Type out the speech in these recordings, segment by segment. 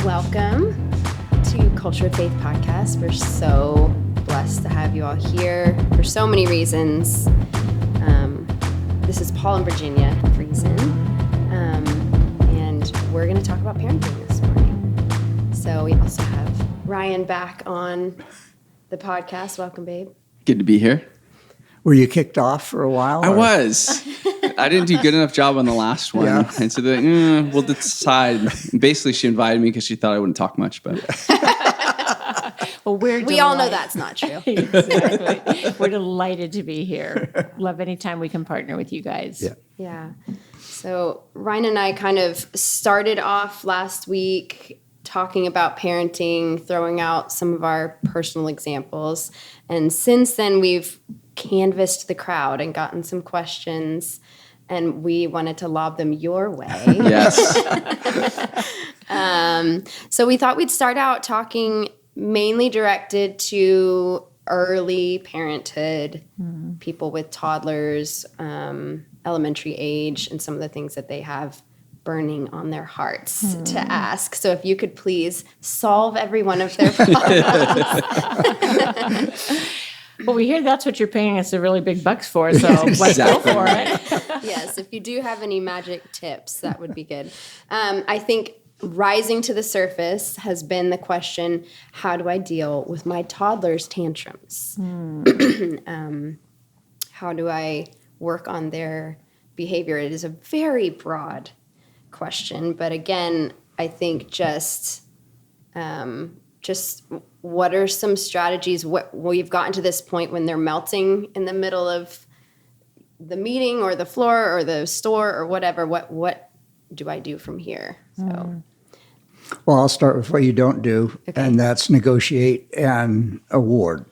welcome to Culture of Faith Podcast. We're so blessed to have you all here for so many reasons. This is Paul and Virginia Friesen, and we're going to talk about parenting this morning. So we also have Ryan back on the podcast. Welcome, babe. Good to be here. Were you kicked off for a while? I was. I didn't do a good enough job on the last one. Yeah. And so they're like, we'll decide. Basically, she invited me because she thought I wouldn't talk much. But Well, we all know that's not true. Exactly. We're delighted to be here. Love any time we can partner with you guys. Yeah. So Ryan and I kind of started off last week talking about parenting, throwing out some of our personal examples. And since then, we've canvassed the crowd and gotten some questions, and we wanted to lob them your way. yes. So we thought we'd start out talking mainly directed to early parenthood, people with toddlers, elementary age, and some of the things that they have burning on their hearts to ask. So if you could please solve every one of their problems. Well, we hear that's what you're paying us the really big bucks for, so let's go for it. Yes, if you do have any magic tips, that would be good. I think rising to the surface has been the question, how do I deal with my toddler's tantrums? How do I work on their behavior? It is a very broad question, but again, I think just what are some strategies? We've gotten to this point when they're melting in the middle of the meeting or the floor or the store or whatever. What do I do from here? So, Well, I'll start with what you don't do, Okay. and that's negotiate an award.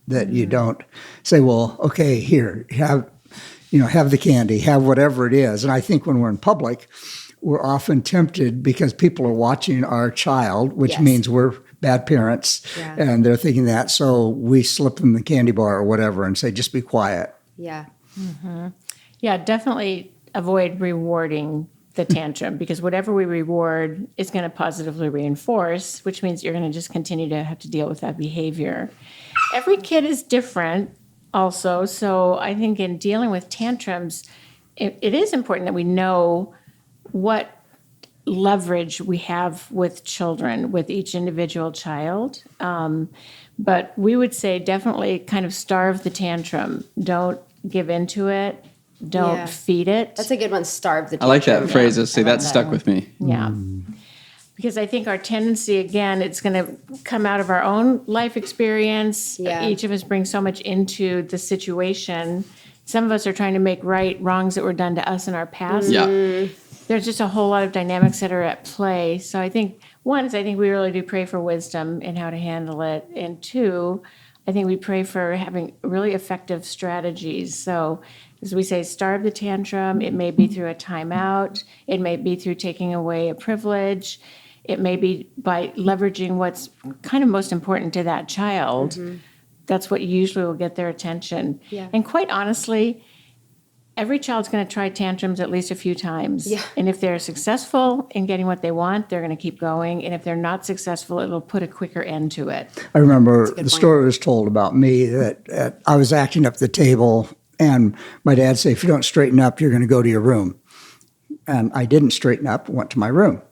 That you don't say, well, okay, here, have the candy, have whatever it is. And I think when we're in public, we're often tempted because people are watching our child, which Yes. means we're bad parents, Yeah. and they're thinking that. So we slip them the candy bar or whatever and say, just be quiet. yeah. Yeah, definitely avoid rewarding the tantrum, because whatever we reward is going to positively reinforce, which means you're going to just continue to have to deal with that behavior. Every kid is different also, so I think in dealing with tantrums, it is important that we know what leverage we have with children, with each individual child. But we would say definitely kind of starve the tantrum. Don't give into it. Don't Yeah. feed it. That's a good one, starve the I like that tantrum. phrase. I'll say that stuck with me. Yeah. Because I think our tendency, again, it's going to come out of our own life experience. Yeah. Each of us brings so much into the situation. Some of us are trying to make right wrongs that were done to us in our past. Yeah. There's just a whole lot of dynamics that are at play. So I think, one is I think we really do pray for wisdom in how to handle it. And two, I think we pray for having really effective strategies. So as we say, starve the tantrum. It may be through a timeout. It may be through taking away a privilege. It may be by leveraging what's kind of most important to that child. That's what usually will get their attention. Yeah. And quite honestly, every child's going to try tantrums at least a few times. Yeah. And if they're successful in getting what they want, they're going to keep going. And if they're not successful, it'll put a quicker end to it. I remember the point. story was told about me that I was acting up the table, and my dad said, if you don't straighten up, you're going to go to your room. And I didn't straighten up, went to my room.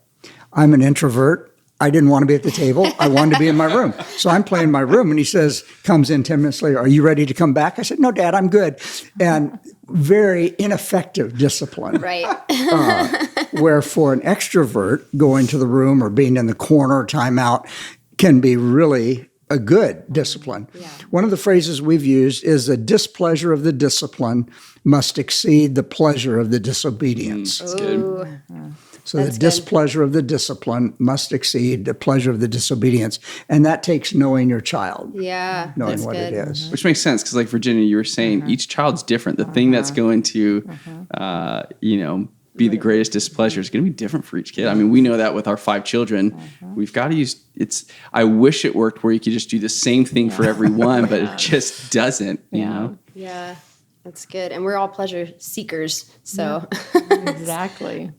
I'm an introvert. I didn't want to be at the table. I wanted to be in my room. So I'm playing in my room, and he comes in 10 minutes later, are you ready to come back? I said, no, Dad, I'm good. And very ineffective discipline. Right. Where for an extrovert, going to the room or being in the corner, timeout, can be really a good discipline. Yeah. One of the phrases we've used is the displeasure of the discipline must exceed the pleasure of the disobedience. That's good. Ooh. So That's the good. displeasure of the discipline must exceed the pleasure of the disobedience. And that takes knowing your child, Yeah. knowing that's what good. it is. Which makes sense because, like Virginia, you were saying, each child's different. The thing that's going to, be the greatest displeasure is going to be different for each kid. I mean, we know that with our 5 children. We've got to use I wish it worked where you could just do the same thing for every one, but it just doesn't, you know? Yeah. That's good. And we're all pleasure seekers. So Exactly.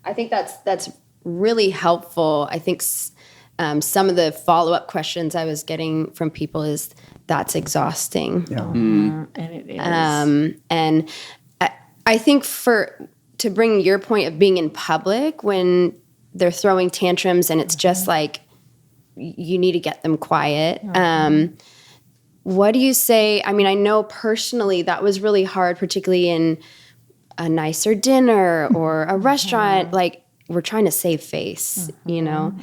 I think that's really helpful. I think some of the follow-up questions I was getting from people is that's exhausting. Yeah. And it is. And I think to bring your point of being in public when they're throwing tantrums and it's just like you need to get them quiet. What do you say? I mean, I know personally that was really hard, particularly in a nicer dinner or a restaurant. Like we're trying to save face, you know,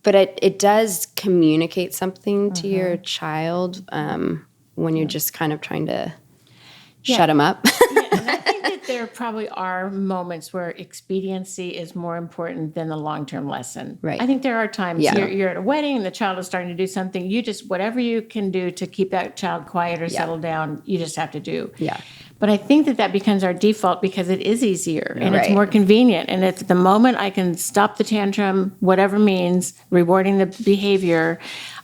but it does communicate something to your child when you're just kind of trying to shut them up. And I think that there probably are moments where expediency is more important than the long-term lesson. Right. I think there are times Yeah. you're at a wedding and the child is starting to do something. You just, whatever you can do to keep that child quiet or settle down, you just have to do. Yeah. But I think that becomes our default because it is easier and it's Right. more convenient. And at the moment I can stop the tantrum, whatever means, rewarding the behavior,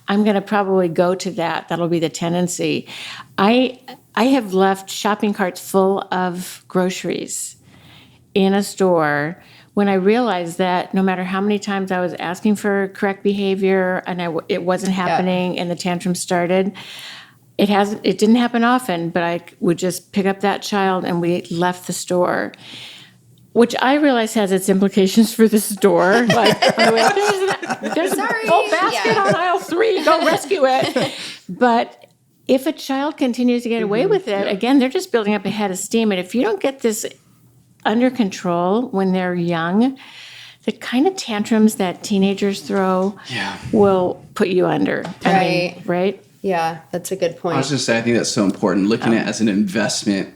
I'm going to probably go to that. That'll be the tendency. I have left shopping carts full of groceries in a store when I realized that no matter how many times I was asking for correct behavior and it wasn't happening and the tantrum started, it didn't happen often, but I would just pick up that child and we left the store, which I realize has its implications for the store. Like, there's a full basket on aisle 3, go rescue it. But if a child continues to get away with it, again, they're just building up a head of steam. And if you don't get this under control when they're young, the kind of tantrums that teenagers throw will put you under. Right? Yeah, that's a good point. I was just saying, I think that's so important, looking at it as an investment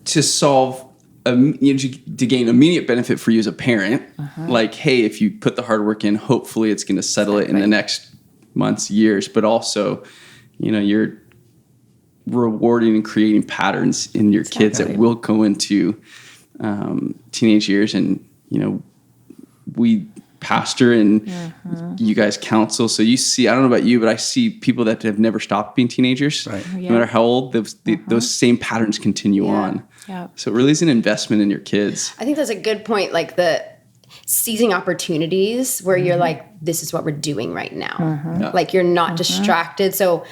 to solve, to gain immediate benefit for you as a parent. Like, hey, if you put the hard work in, hopefully it's going to settle it in the next months, years, but also, you're rewarding and creating patterns in your kids that will go into teenage years. And, we pastor and you guys counsel. So you see, I don't know about you, but I see people that have never stopped being teenagers. Right. No matter how old, those same patterns continue on. Yeah. So it really is an investment in your kids. I think that's a good point. Like the seizing opportunities where you're like, this is what we're doing right now. Like you're not distracted. So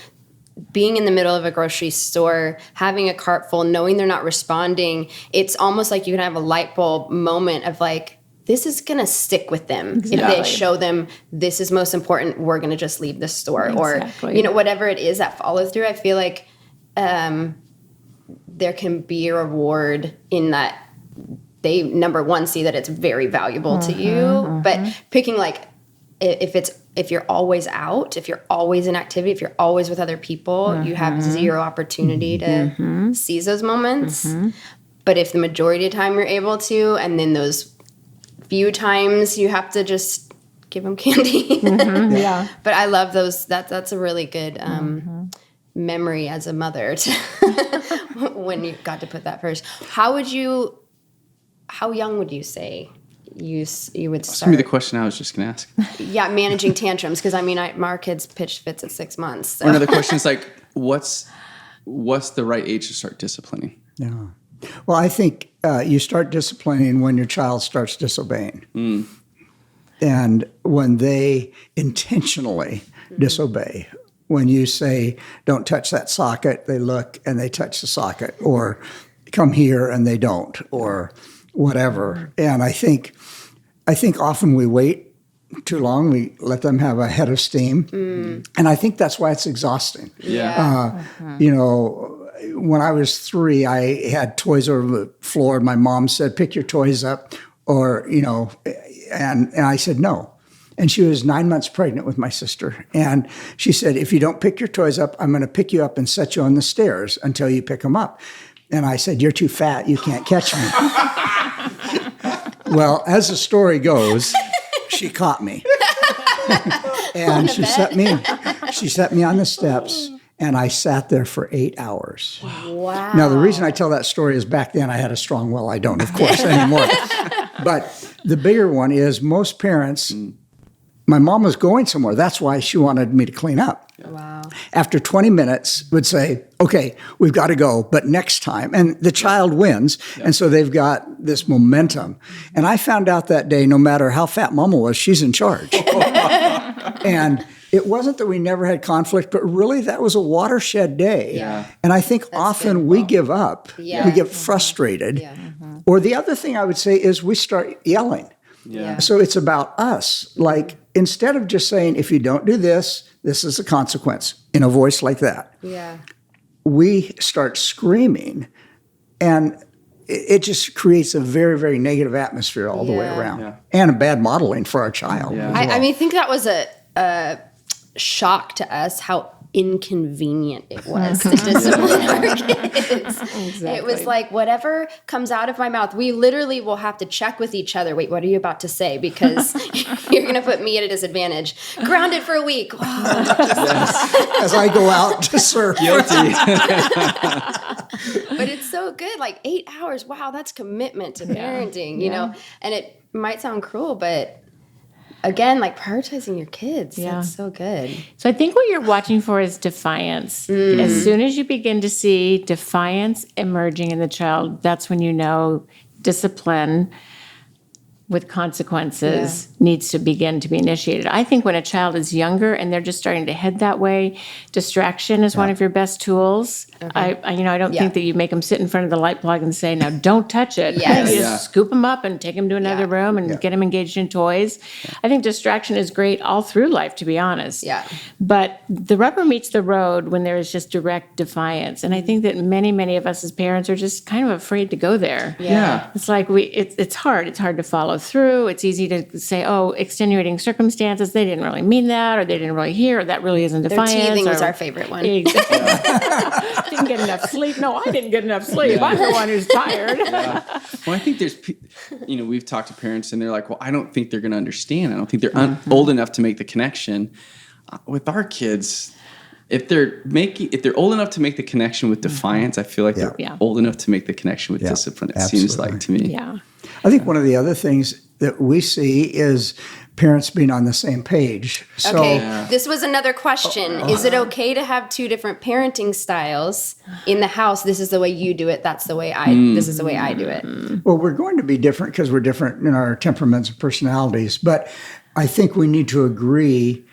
being in the middle of a grocery store, having a cart full, knowing they're not responding, it's almost like you can have a light bulb moment of like, this is going to stick with them. If they show them this is most important, we're going to just leave the store. Or, whatever it is that follow through. I feel like there can be a reward in that they, number one, see that it's very valuable to you. But picking like, if you're always out, if you're always in activity, if you're always with other people, you have zero opportunity to seize those moments. But if the majority of the time you're able to, and then those few times you have to just give them candy. But I love those. That's a really good memory as a mother when you got to put that first. How young would you say you would start? That's going to be the question I was just going to ask. Yeah, managing tantrums. Because, our kids pitched fits at 6 months. So. Another question is like, what's the right age to start disciplining? Yeah. Well, I think you start disciplining when your child starts disobeying. And when they intentionally disobey. When you say, don't touch that socket, they look and they touch the socket. Or come here and they don't. Or whatever. And I think often we wait too long. We let them have a head of steam. And I think that's why it's exhausting. When I was 3, I had toys over the floor. My mom said, pick your toys up, and I said, no. And she was 9 months pregnant with my sister. And she said, if you don't pick your toys up, I'm going to pick you up and set you on the stairs until you pick them up. And I said, you're too fat. You can't catch me. Well, as the story goes, she caught me. And she set me on the steps. And I sat there for 8 hours. Wow. Now, the reason I tell that story is back then I had a strong will. I don't, of course, anymore. But the bigger one is most parents, my mom was going somewhere. That's why she wanted me to clean up. Wow. After 20 minutes, would say, okay, we've got to go, but next time. And the child wins. And so they've got this momentum. And I found out that day, no matter how fat Mama was, she's in charge. And it wasn't that we never had conflict, but really that was a watershed day. Yeah. And I think often we give up. Yeah. We get frustrated. Yeah. Or the other thing I would say is we start yelling. Yeah. So it's about us. Like, instead of just saying, if you don't do this, this is a consequence, in a voice like that, Yeah. we start screaming, and it just creates a very, very negative atmosphere all the way Yeah. around, Yeah. and a bad modeling for our child. Yeah. as well. I mean, I think that was a shock to us how inconvenient it was to discipline our kids. It was like, whatever comes out of my mouth, we literally will have to check with each other. Wait, what are you about to say? Because you're going to put me at a disadvantage. Grounded for a week. As I go out to surf. Guilty. But it's so good. Like 8 hours. Wow, that's commitment to parenting, you know? And it might sound cruel, but again, like prioritizing your kids. Yeah. That's so good. So I think what you're watching for is defiance. As soon as you begin to see defiance emerging in the child, that's when you know discipline with consequences needs to begin to be initiated. I think when a child is younger and they're just starting to head that way, distraction is one of your best tools. I don't think that you make them sit in front of the light plug and say, "Now don't touch it." Yes. You just scoop them up and take them to another room and get them engaged in toys. I think distraction is great all through life, to be honest. Yeah. But the rubber meets the road when there is just direct defiance, and I think that many, many of us as parents are just kind of afraid to go there. Yeah. It's like it's hard. It's hard to follow through. It's easy to say, "Oh, extenuating circumstances. They didn't really mean that, or they didn't really hear, or that really isn't Their defiance." teething was or- our favorite one. Exactly. Didn't get enough sleep. No, I didn't get enough sleep. I'm the one who's tired. Well, I think we've talked to parents and they're like, well, I don't think they're going to understand. I don't think they're old enough to make the connection. With our kids, if they're old enough to make the connection with defiance, I feel like they're Yeah. old enough to make the connection with discipline. It seems absolutely. like to me. Yeah. I think one of the other things that we see is parents being on the same page. So Okay, this was another question. Is it okay to have two different parenting styles in the house? This is the way you do it. That's the way this is the way I do it. Well, we're going to be different because we're different in our temperaments and personalities. But I think we need to agree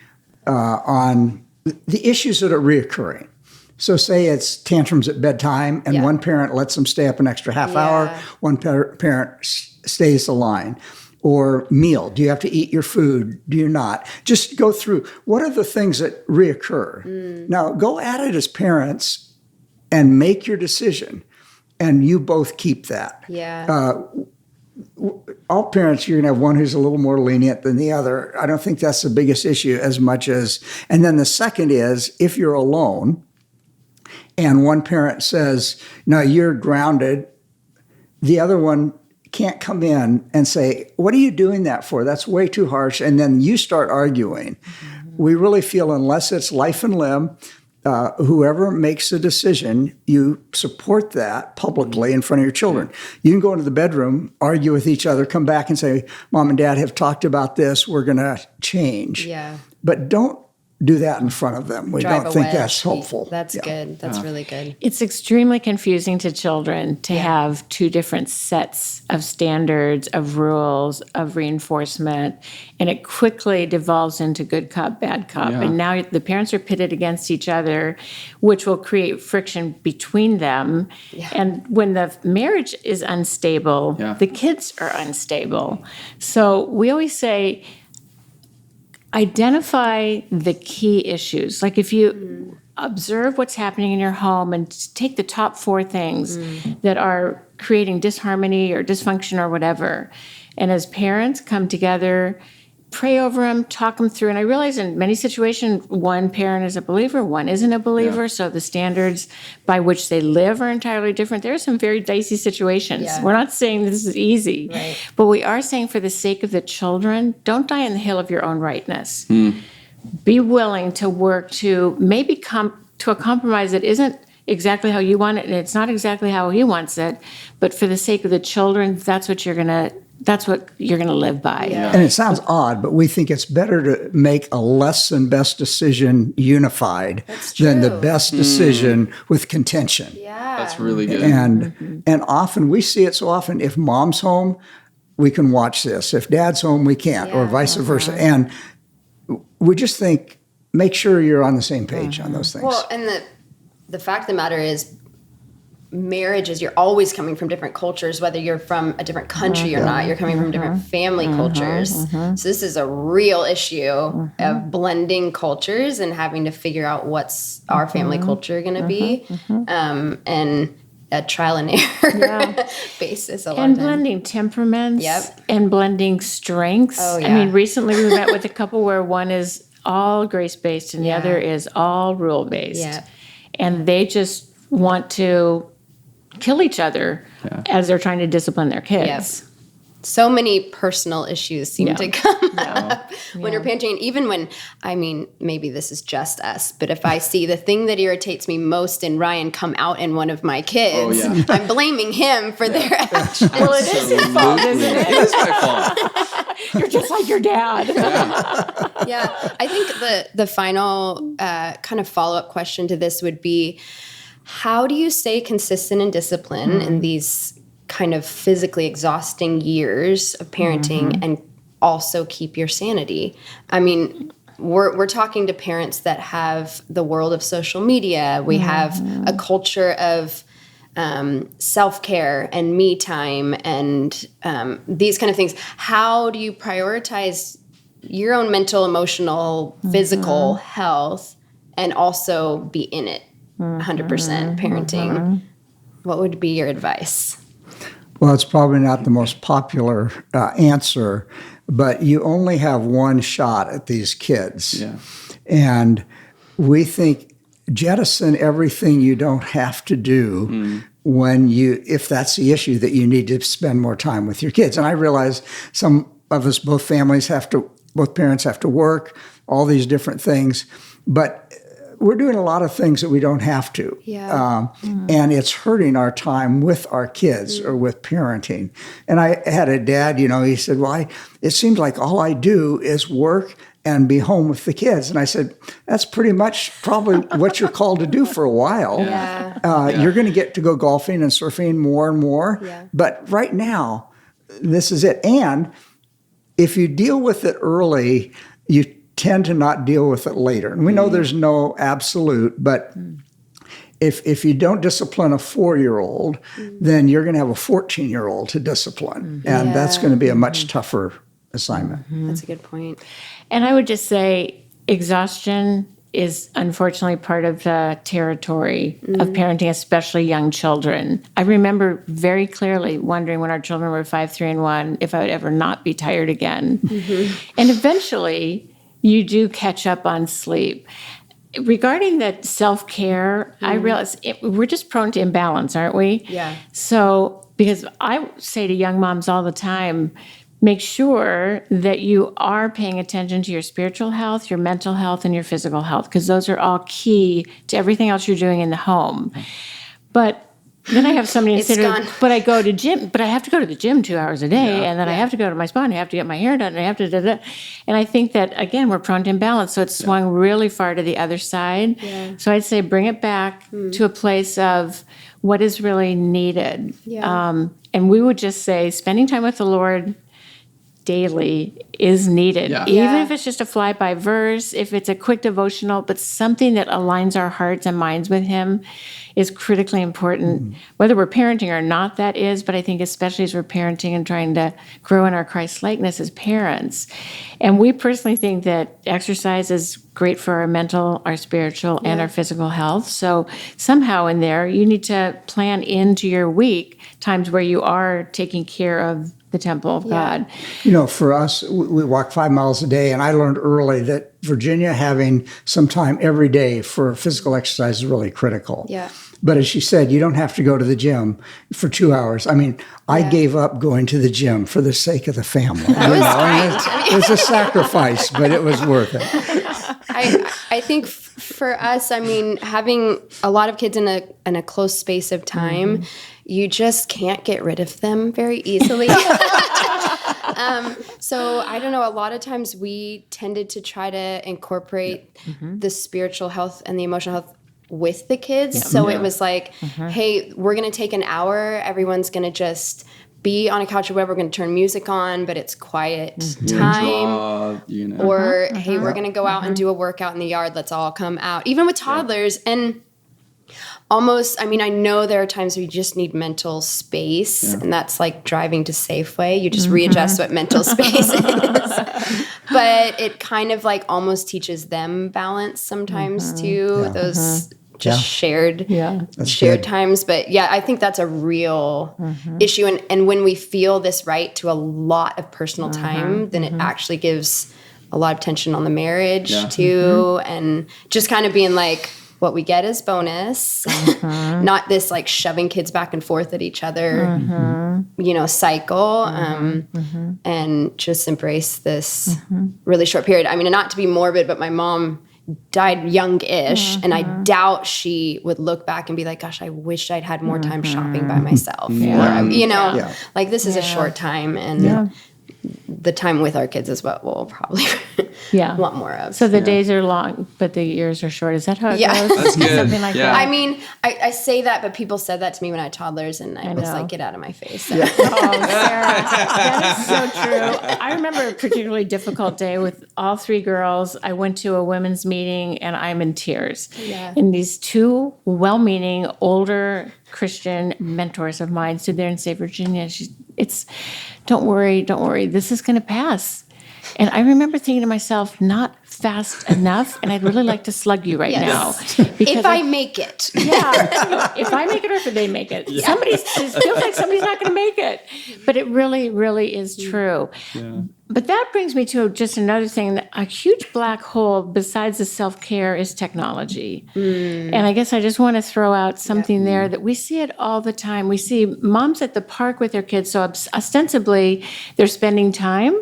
on the issues that are reoccurring. So say it's tantrums at bedtime and one parent lets them stay up an extra half hour, one parent stays the line. Or meal, do you have to eat your food? Do you not? Just go through, what are the things that reoccur? Now, go at it as parents and make your decision. And you both keep that. Yeah. All parents, you're going to have one who's a little more lenient than the other. I don't think that's the biggest issue as much as, and then the second is, if you're alone and one parent says, no, you're grounded, the other one can't come in and say, what are you doing that for? That's way too harsh. And then you start arguing. We really feel, unless it's life and limb, whoever makes the decision, you support that publicly in front of your children. You can go into the bedroom, argue with each other, come back and say, Mom and Dad have talked about this. We're going to change. Yeah. But don't do that in front of them. We Drive don't a think wedge. that's helpful. That's Yeah. good. That's really good. It's extremely confusing to children to have two different sets of standards, of rules, of reinforcement, and it quickly devolves into good cop, bad cop. Yeah. And now the parents are pitted against each other, which will create friction between them. And when the marriage is unstable, the kids are unstable. So we always say, identify the key issues. Like if you observe what's happening in your home and take the top 4 things that are creating disharmony or dysfunction or whatever. And as parents come together, pray over them, talk them through. And I realize in many situations, one parent is a believer, one isn't a believer. So the standards by which they live are entirely different. There are some very dicey situations. Yeah. We're not saying this is easy, Right. but we are saying for the sake of the children, don't die on the hill of your own rightness. Be willing to work to maybe come to a compromise that isn't exactly how you want it, and it's not exactly how he wants it, but for the sake of the children, that's what you're going to that's what you're going to live by. Yeah. And it sounds odd, but we think it's better to make a less than best decision unified than the true. best decision with contention. Yeah. That's really good. And often we see it so often. If mom's home, we can watch this. If dad's home, we can't, or Yeah. vice versa. And we just think, make sure you're on the same page on those things. Well, and the fact of the matter is, marriages, you're always coming from different cultures, whether you're from a different country or not. You're coming from different family cultures. So this is a real issue of blending cultures and having to figure out what's our family culture going to be, and a trial and error basis. A lot And of time. blending temperaments Yep. and blending strengths. Oh, I yeah. mean, recently we met with a couple where one is all grace-based and the other is all rule-based. Yeah. And they just want to kill each other as they're trying to discipline their kids. So many personal issues seem to come up when you're parenting. Even when, I mean, maybe this is just us, but if I see the thing that irritates me most in Ryan come out in one of my kids, I'm blaming him for their actions. Well, it is his fault, isn't it? It is my fault. You're just like your dad. Yeah. I think the final kind of follow-up question to this would be, how do you stay consistent and disciplined in these kind of physically exhausting years of parenting and also keep your sanity? I mean, we're talking to parents that have the world of social media. We have a culture of self-care and me time and these kind of things. How do you prioritize your own mental, emotional, physical health and also be in it 100% parenting? What would be your advice? Well, it's probably not the most popular answer, but you only have one shot at these kids. Yeah. And we think jettison everything you don't have to do if that's the issue that you need to spend more time with your kids. And I realize some of us, both parents have to work, all these different things, but we're doing a lot of things that we don't have to. Yeah. And it's hurting our time with our kids or with parenting. And I had a dad, he said, well, it seems like all I do is work and be home with the kids. And I said, that's pretty much probably what you're called to do for a while. You're going to get to go golfing and surfing more and more. Yeah. But right now, this is it. And if you deal with it early, you tend to not deal with it later. And we know there's no absolute, but if you don't discipline a 4-year-old, then you're going to have a 14-year-old to discipline. And that's going to be a much tougher assignment. That's a good point. And I would just say exhaustion is unfortunately part of the territory of parenting, especially young children. I remember very clearly wondering when our children were 5, 3, and 1 if I would ever not be tired again. And eventually, you do catch up on sleep. Regarding that self-care, I realize we're just prone to imbalance, aren't we? Yeah. So, because I say to young moms all the time, make sure that you are paying attention to your spiritual health, your mental health, and your physical health, because those are all key to everything else you're doing in the home. But then I have somebody consider, but I go to gym, but I have to go to the gym 2 hours a day, and then I have to go to my spa, and I have to get my hair done, and I have to da, da. And I think that, again, we're prone to imbalance, so it's swung really far to the other side. Yeah. So I'd say bring it back to a place of what is really needed. Yeah. And we would just say spending time with the Lord daily is needed. Yeah. Even if it's just a fly-by verse, if it's a quick devotional, but something that aligns our hearts and minds with Him is critically important. Whether we're parenting or not, that is, but I think especially as we're parenting and trying to grow in our Christ-likeness as parents. And we personally think that exercise is great for our mental, our spiritual, and our physical health. So somehow in there, you need to plan into your week times where you are taking care of the temple of God. For us, we walk 5 miles a day, and I learned early that Virginia having some time every day for physical exercise is really critical. Yeah. But as she said, you don't have to go to the gym for 2 hours. I mean, I gave up going to the gym for the sake of the family. It's a sacrifice, but it was worth it. I think for us, I mean, having a lot of kids in a close space of time, you just can't get rid of them very easily. So I don't know, a lot of times we tended to try to incorporate the spiritual health and the emotional health with the kids. So it was like, hey, we're going to take an hour. Everyone's going to just be on a couch or whatever. We're going to turn music on, but it's quiet time. Draw, Or, hey, we're going to go out and do a workout in the yard. Let's all come out. Even with toddlers. And almost, I mean, I know there are times where you just need mental space, and that's like driving to Safeway. You just readjust what mental space is. But it kind of like almost teaches them balance sometimes too. Those just shared times. But yeah, I think that's a real issue. And when we feel this right to a lot of personal time, then it actually gives a lot of tension on the marriage too. And just kind of being like, what we get is bonus, not this like shoving kids back and forth at each other, cycle, and just embrace this really short period. I mean, not to be morbid, but my mom died young-ish, and I doubt she would look back and be like, gosh, I wish I'd had more time shopping by myself. Or, like this is a short time, and the time with our kids is what we'll probably want more of. So the days are long, but the years are short. Is that how it goes? That's good. Something like that. I mean, I say that, but people said that to me when I had toddlers, and I was like, get out of my face. So. Oh, Sarah, that is so true. I remember a particularly difficult day with all three girls. I went to a women's meeting, and I'm in tears. Yeah. And these two well-meaning, older Christian mentors of mine stood there and said, Virginia, don't worry, this is going to pass. And I remember thinking to myself, not fast enough, and I'd really like to slug you right now. If I make it. Yeah, if I make it or if they make it. It feels like somebody's not going to make it. But it really, really is true. Yeah. But that brings me to just another thing. A huge black hole besides the self-care is technology. And I guess I just want to throw out something there that we see it all the time. We see moms at the park with their kids, so ostensibly they're spending time,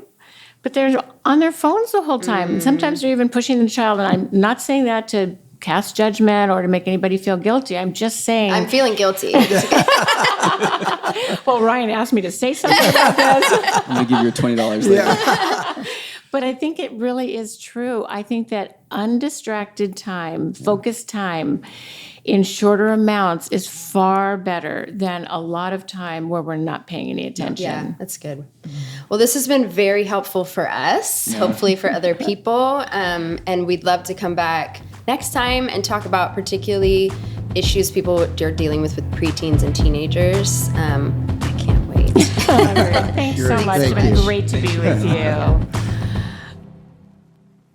but they're on their phones the whole time. And sometimes they're even pushing the child. And I'm not saying that to cast judgment or to make anybody feel guilty. I'm just saying. I'm feeling guilty. Well, Ryan asked me to say something about this. I'm going to give you $20 later. But I think it really is true. I think that undistracted time, focused time in shorter amounts is far better than a lot of time where we're not paying any attention. Yeah, that's good. Well, this has been very helpful for us, hopefully for other people. And we'd love to come back next time and talk about particularly issues people are dealing with preteens and teenagers. I can't wait. Thanks so much. It's been great to be with you.